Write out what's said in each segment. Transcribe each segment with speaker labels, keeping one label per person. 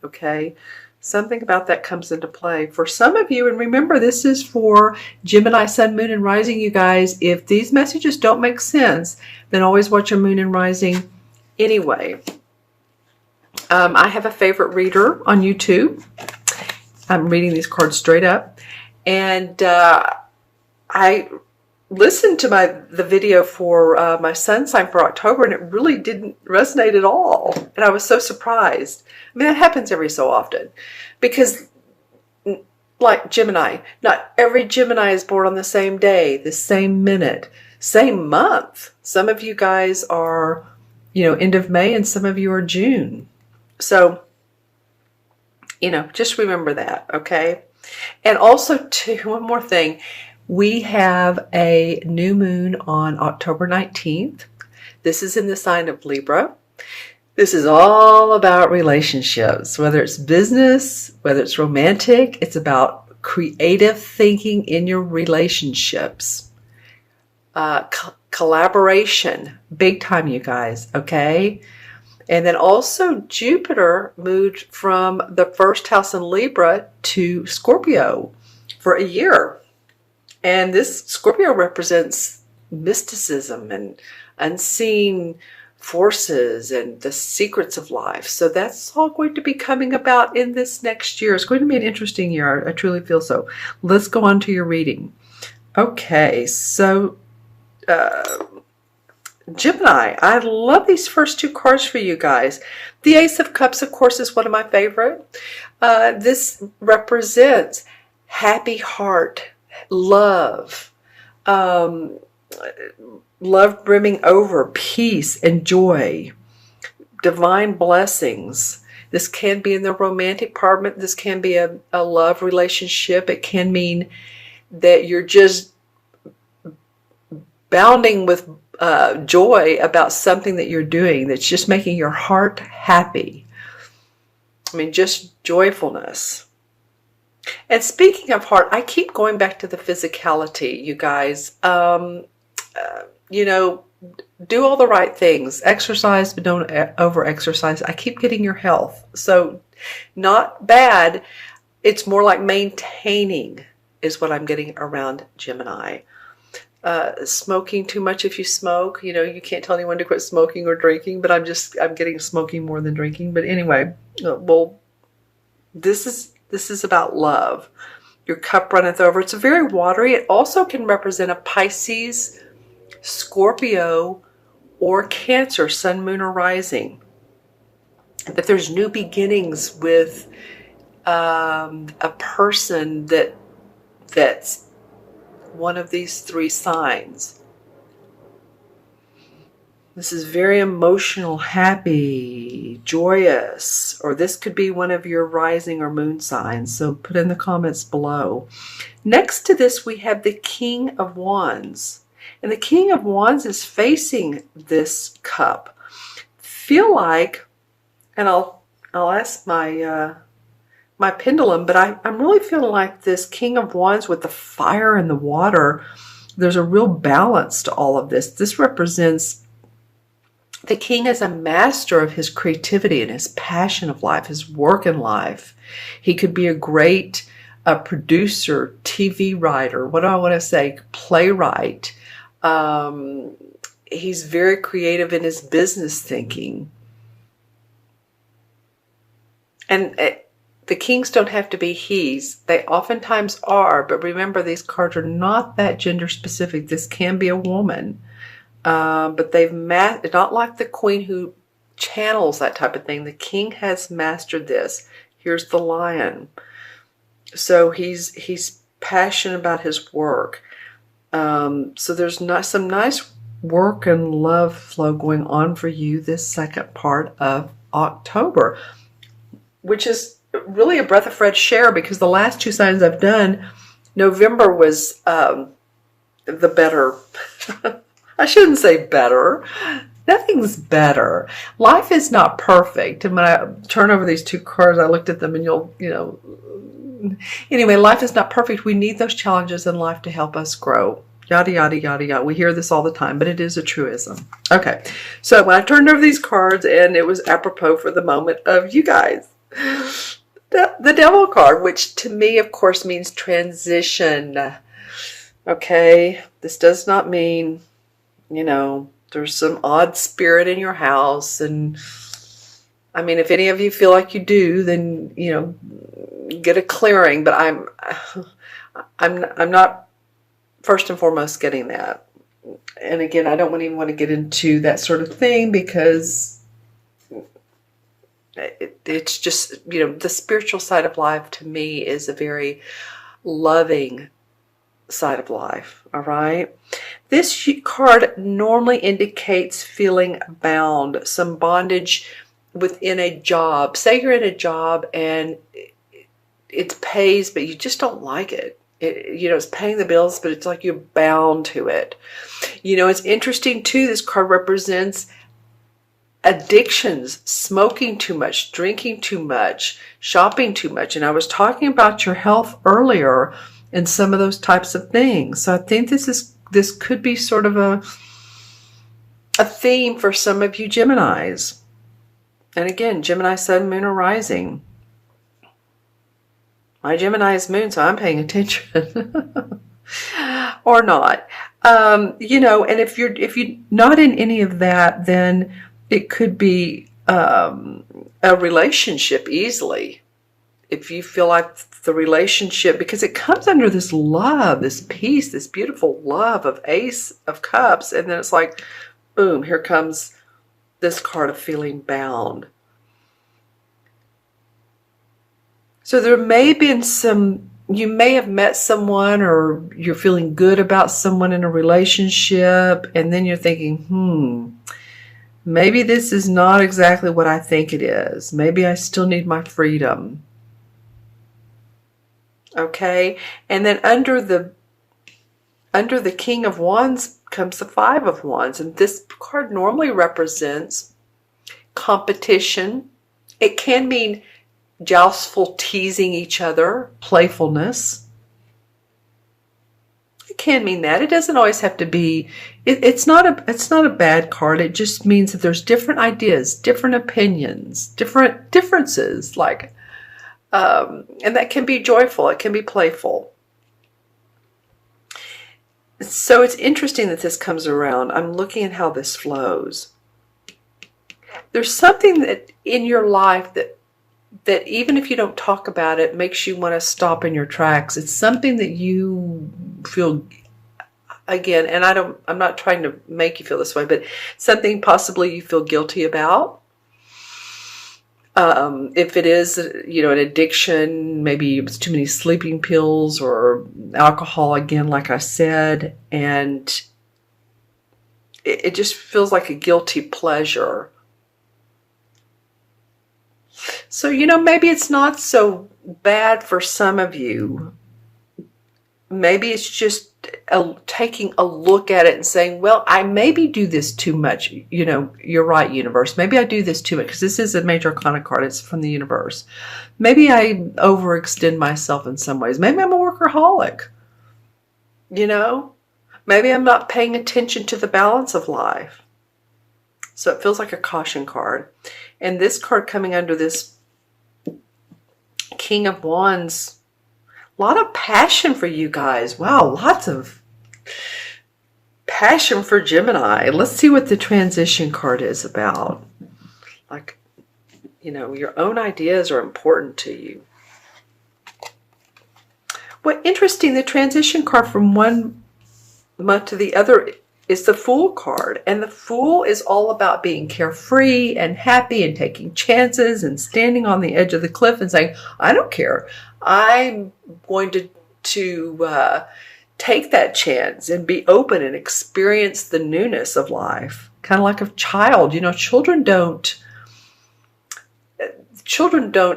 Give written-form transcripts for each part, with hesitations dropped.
Speaker 1: okay? Something about that comes into play. For some of you, and remember, this is for Gemini, Sun, Moon, and Rising, you guys. If these messages don't make sense, then always watch your Moon and Rising anyway. I have a favorite reader on YouTube. I'm reading these cards straight up. And I listened to the video for my sun sign for October, and it really didn't resonate at all. And I was so surprised. I mean, that happens every so often. Because, like Gemini, not every Gemini is born on the same day, the same minute, same month. Some of you guys are, end of May, and some of you are June. So, just remember that, okay? And also, too, one more thing. We have a new moon on October 19th. This is in the sign of Libra. This is all about relationships, whether it's business, whether it's romantic. It's about creative thinking in your relationships. Collaboration, big time, you guys, okay? And then also Jupiter moved from the first house in Libra to Scorpio for a year. And this Scorpio represents mysticism and unseen forces and the secrets of life. So that's all going to be coming about in this next year. It's going to be an interesting year. I truly feel so. Let's go on to your reading. Okay, so Gemini, I love these first two cards for you guys. The Ace of Cups, of course, is one of my favorite. This represents happy heart, love, love brimming over, peace and joy, divine blessings. This can be in the romantic part. This can be a love relationship. It can mean that you're just bounding with joy about something that you're doing that's just making your heart happy. I mean, just joyfulness. And speaking of heart, I keep going back to the physicality, you guys. Do all the right things. Exercise, but don't over-exercise. I keep getting your health. So not bad. It's more like maintaining is what I'm getting around Gemini. Smoking too much if you smoke. You can't tell anyone to quit smoking or drinking, but I'm getting smoking more than drinking. But anyway, well, this is about love. Your cup runneth over. It's very watery. It also can represent a Pisces, Scorpio, or Cancer, sun, moon, or rising. That there's new beginnings with a person that's one of these three signs. This is very emotional, happy, joyous, or this could be one of your rising or moon signs. So put in the comments below. Next to this, we have the King of Wands. And the King of Wands is facing this cup. Feel like, and I'll ask my pendulum, but I'm really feeling like this King of Wands with the fire and the water, there's a real balance to all of this. This represents the king as a master of his creativity and his passion of life, his work in life. He could be a great producer, TV writer, what do I want to say, playwright. He's very creative in his business thinking. And the kings don't have to be he's. They oftentimes are, but remember, these cards are not that gender specific. This can be a woman. But they've not like the queen who channels that type of thing. The king has mastered this. Here's the lion. So he's passionate about his work. So there's some nice work and love flow going on for you this second part of October, which is really a breath of fresh air because the last two signs I've done, November was the better. I shouldn't say better. Nothing's better. Life is not perfect. And when I turn over these two cards, I looked at them and anyway, life is not perfect. We need those challenges in life to help us grow. Yada, yada, yada, yada. We hear this all the time, but it is a truism. Okay, so when I turned over these cards, and it was apropos for the moment of you guys, The Devil card, which to me, of course, means transition. Okay, this does not mean, there's some odd spirit in your house. And I mean, if any of you feel like you do, then, get a clearing. But I'm not first and foremost getting that. And again, I don't even want to get into that sort of thing because it's just, the spiritual side of life to me is a very loving side of life. All right. This card normally indicates feeling bound, some bondage within a job. Say you're in a job and it pays, but you just don't like it. It's paying the bills, but it's like you're bound to it. It's interesting too. This card represents addictions, smoking too much, drinking too much, shopping too much. And I was talking about your health earlier and some of those types of things. So I think this could be sort of a theme for some of you Geminis. And again, Gemini Sun, Moon, or Rising. My Gemini is Moon, so I'm paying attention. Or not. And if you're not in any of that, then it could be a relationship easily. If you feel like the relationship, because it comes under this love, this peace, this beautiful love of Ace of Cups, and then it's like, boom, here comes this card of feeling bound. So there may have been you may have met someone or you're feeling good about someone in a relationship, and then you're thinking, maybe this is not exactly what I think it is. Maybe I still need my freedom. Okay, and then under the King of Wands comes the Five of Wands, and this card normally represents competition. It can mean joustful teasing each other, playfulness. It can mean that. It doesn't always have to be. It's not a bad card. It just means that there's different ideas, different opinions, different differences, like. And that can be joyful. It can be playful. So it's interesting that this comes around. I'm looking at how this flows. There's something that in your life that even if you don't talk about it, makes you want to stop in your tracks. It's something that you feel, again, and I'm not trying to make you feel this way, but something possibly you feel guilty about. If it is, an addiction, maybe it's too many sleeping pills or alcohol, again, like I said, and it just feels like a guilty pleasure. So, maybe it's not so bad for some of you. Maybe it's just taking a look at it and saying, well, I maybe do this too much. You're right, universe. Maybe I do this too much, because this is a major arcana card. It's from the universe. Maybe I overextend myself in some ways. Maybe I'm a workaholic. Maybe I'm not paying attention to the balance of life. So it feels like a caution card. And this card coming under this King of Wands, a lot of passion for you guys. Wow, lots of passion for Gemini. Let's see what the transition card is about. Like, your own ideas are important to you. What interesting, the transition card from one month to the other is the Fool card. And the Fool is all about being carefree and happy and taking chances and standing on the edge of the cliff and saying, I don't care. I'm going to take that chance and be open and experience the newness of life. Kind of like a child. Children don't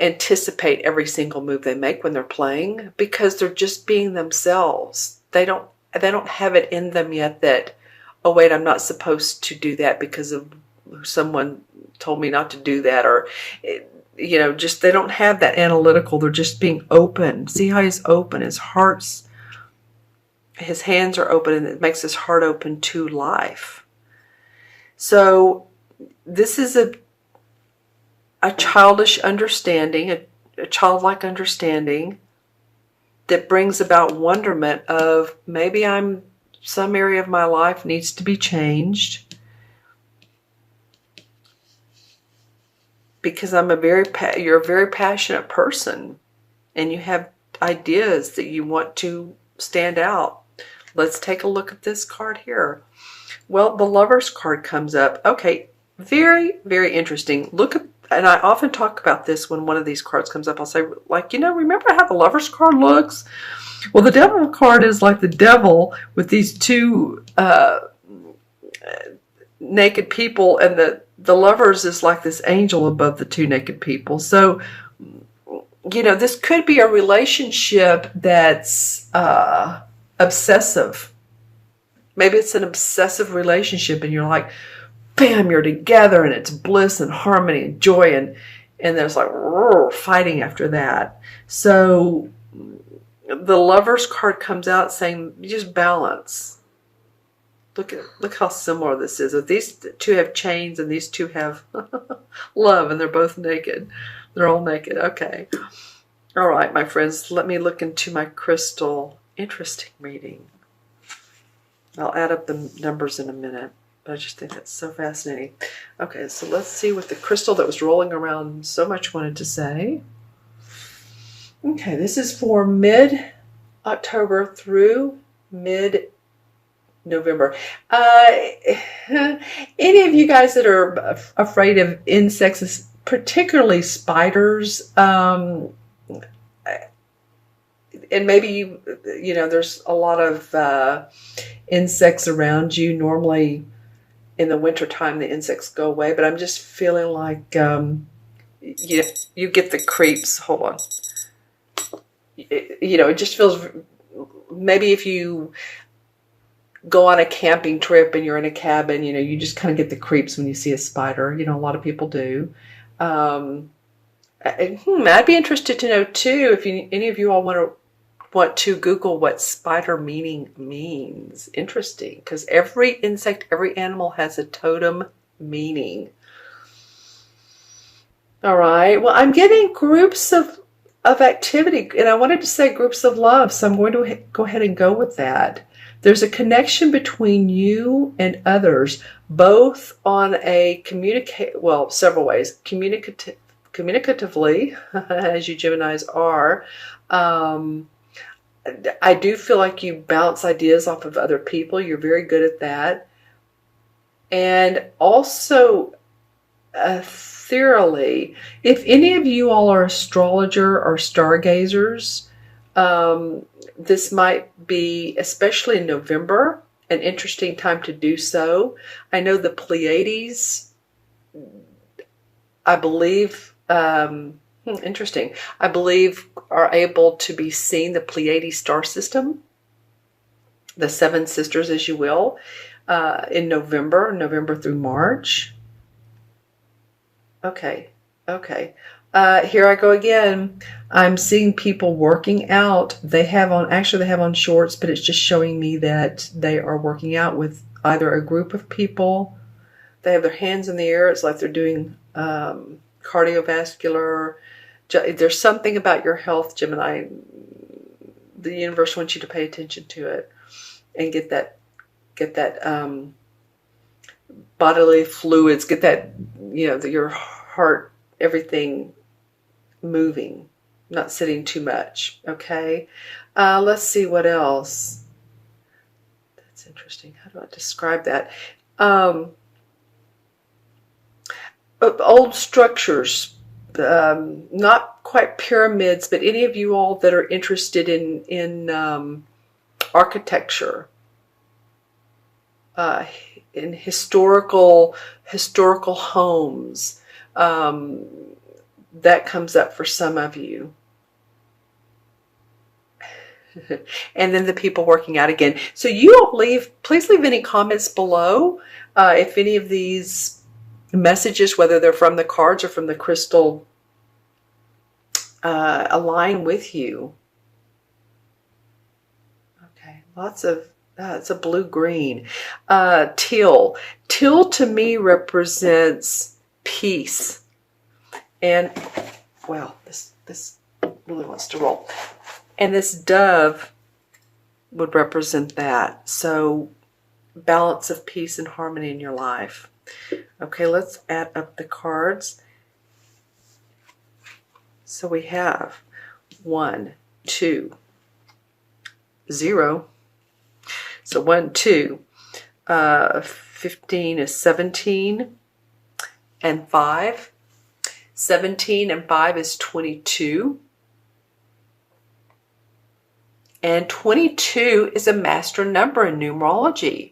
Speaker 1: anticipate every single move they make when they're playing, because they're just being themselves. They don't have it in them yet that, oh wait, I'm not supposed to do that because of someone told me not to do that, or just they don't have that analytical. They're just being open. See how he's open. His hands are open, and it makes his heart open to life. So this is a childish understanding, a childlike understanding that brings about wonderment of maybe some area of my life needs to be changed because you're a very passionate person and you have ideas that you want to stand out. Let's take a look at this card here. Well, the Lover's card comes up. Okay, very, very interesting. Look at, and I often talk about this when one of these cards comes up. I'll say, like, remember how the Lover's card looks? Well, the Devil card is like the devil with these two naked people, and the Lovers is like this angel above the two naked people. So, this could be a relationship that's obsessive. Maybe it's an obsessive relationship and you're like, bam, you're together and it's bliss and harmony and joy, and there's like fighting after that. So the Lover's card comes out saying, just balance. Look how similar this is. If these two have chains and these two have love and they're both naked. They're all naked. Okay. All right, my friends, let me look into my crystal. Interesting reading. I'll add up the numbers in a minute, but I just think that's so fascinating. Okay, so let's see what the crystal that was rolling around so much wanted to say. Okay, this is for mid-October through mid-November. Any of you guys that are afraid of insects, particularly spiders, and maybe there's a lot of insects around you. Normally in the wintertime the insects go away, but I'm just feeling like you get the creeps. Hold on. It just feels, maybe if you go on a camping trip and you're in a cabin, you just kind of get the creeps when you see a spider. A lot of people do. I'd be interested to know too if any of you all want to Google what spider meaning means. Interesting, because every insect, every animal has a totem meaning. All right. Well, I'm getting groups of activity, and I wanted to say groups of love, so I'm going to go ahead and go with that. There's a connection between you and others, both on a several ways. Communicatively, as you Geminis are. I do feel like you bounce ideas off of other people. You're very good at that. And also, thoroughly, if any of you all are astrologer or stargazers, this might be, especially in November, an interesting time to do so. I know the Pleiades, I believe, interesting, I believe are able to be seen, the Pleiades star system, the seven sisters, as you will, in November through March. Okay. Here I go again. I'm seeing people working out. They have on shorts, but it's just showing me that they are working out with either a group of people. They have their hands in the air. It's like they're doing cardiovascular. There's something about your health, Gemini. The universe wants you to pay attention to it and get that bodily fluids, get that, your heart, everything moving, not sitting too much. Okay. Let's see what else. That's interesting. How do I describe that? Old structures, not quite pyramids, but any of you all that are interested in architecture, in historical homes, that comes up for some of you. And then the people working out again. So you all please leave any comments below if any of these messages, whether they're from the cards or from the crystal, align with you. Okay, lots of it's a blue-green. Teal to me represents peace And, well, this really wants to roll. And this dove would represent that. So balance of peace and harmony in your life. Okay, let's add up the cards. So we have 1, 2, 0. So 1, 2, 15 is 17 and 5. 17 and 5 is 22. And 22 is a master number in numerology.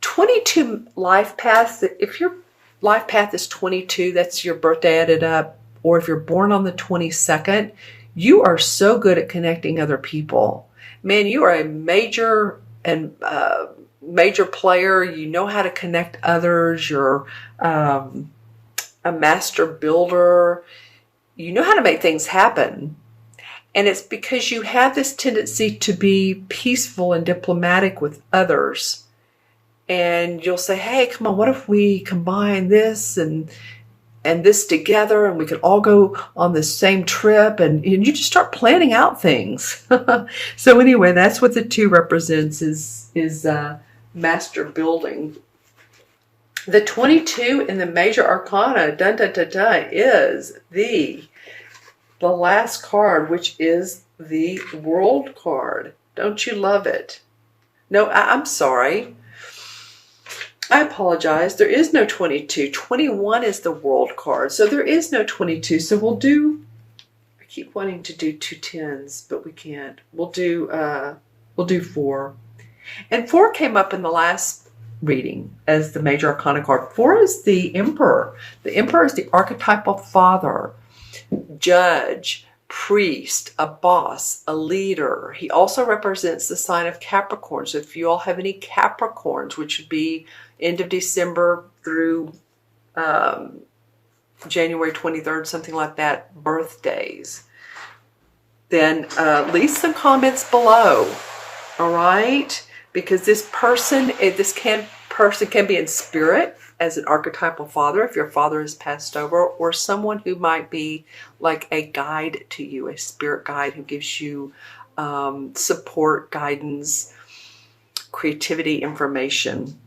Speaker 1: 22 life paths, if your life path is 22, that's your birthday added up, or if you're born on the 22nd, you are so good at connecting other people. Man, you are a major player. You know how to connect others. You're a master builder. You know how to make things happen. And it's because you have this tendency to be peaceful and diplomatic with others. And you'll say, hey, come on, what if we combine this and this together, and we could all go on the same trip, and you just start planning out things. So anyway, that's what the 2 represents, is master building. The 22 in the major arcana, is the last card, which is the World card. Don't you love it? No, I'm sorry. I apologize. There is no 22. 21 is the World card. So there is no 22. So we'll do, I keep wanting to do 2 10s, but we can't. We'll do 4. And 4 came up in the last reading as the major arcana card. 4 is the Emperor. The Emperor is the archetypal father, judge, priest, a boss, a leader. He also represents the sign of Capricorn. So if you all have any Capricorns, which would be end of December through January 23rd, something like that, birthdays, then leave some comments below, all right? Because this person can be in spirit as an archetypal father, if your father has passed over, or someone who might be like a guide to you, a spirit guide who gives you support, guidance, creativity, information.